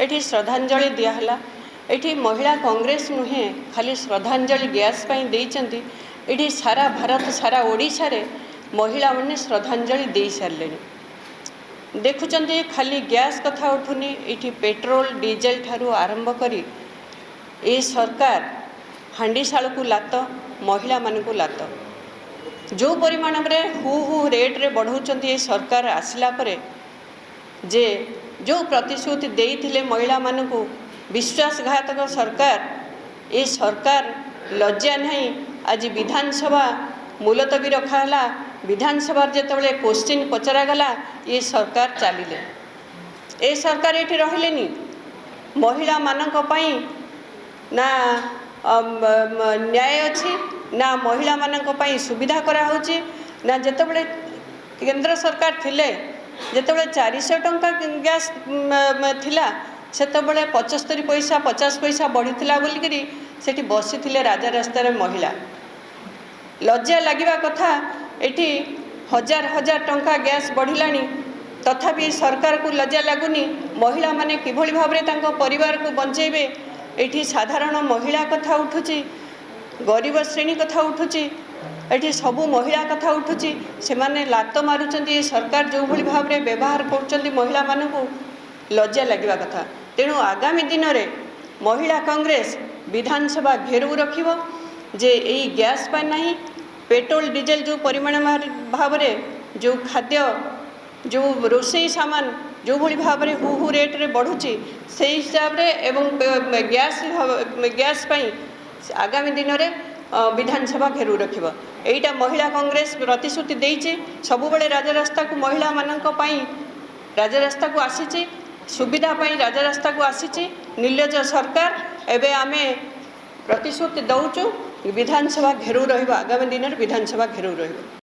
एठी श्रद्धांजलि दियाहला। एठी महिला कांग्रेस नुहे खाली श्रद्धांजलि गैस पाई देइचंती। एठी सारा भारत सारा ओडिशा रे महिला माने श्रद्धांजलि दे सारले। देखुचंती खाली गैस कथा उठुनी, एठी पेट्रोल डीजेल ठारू आरंभ करी ए सरकार हांडीशाल को लात, महिला मान को लात जो परिमाण में हु रेट रे बढ़ाउछंती ए सरकार आसिला परे जे जो प्रतिश्रुति देइथिले महिला मान को विश्वासघातक सरकार ए सरकार लज्जा नहीं। आज विधानसभा मुलतवी रखाला। विधानसभा जितेबाला क्वेश्चन पचरागला ये सरकार चलिले। ए सरकार ये रहिलेनी महिला मानक पई ना न्याय अच्छी ना महिला मानक पई सुविधा करा होची ना। जितेबाला केंद्र सरकार थिले जितेबाला 400 टंका गैस थिला सेतेबाला 75 पैसा 50 पैसा बढ़ीथिला बोलिकरी सेठी बसीथिले राजा रास्तार महिला। लज्जा लगिबा कथा एठी हजार हजार टंका गैस बढ़िलानी तथापि सरकार को लज्जा लगुनी। महिला माने किभली भाबरे तांको परिवार को बंचेबे एठी साधारण महिला कथा उठुची, गरीब श्रेणी कथा उठुची, एठी सबु महिला कथा उठुची। से माने लात मारुचंती ए सरकार जो भली भाबरे व्यवहार करचंती महिला मानकु लज्जा लगिबा कथा। तेणु आगामी दिन रे महिला कांग्रेस विधानसभा घेरू रखिबो जे एई गैस पाई नहीं पेट्रोल डीजेल जो परिमाण भाव में जो खाद्य जो रोषेई सामान जो भली भाव में हु रेट रे बढ़ुची से हिसाब रे एवं गैस पाई आगामी दिन में विधानसभा घेरू रखिबो। एटा महिला कांग्रेस प्रतिश्रुति देइचे। सबुबले राजरास्ता को महिला मानक पई राजरास्ता को आसीचे, सुविधा पाई राजरास्ता को आसीचे। निर्लज सरकार एबे आमे प्रतिश्रुति दौचु विधानसभा घेरू रहिबा। आगामी दिन में विधानसभा घेरू रहिबा।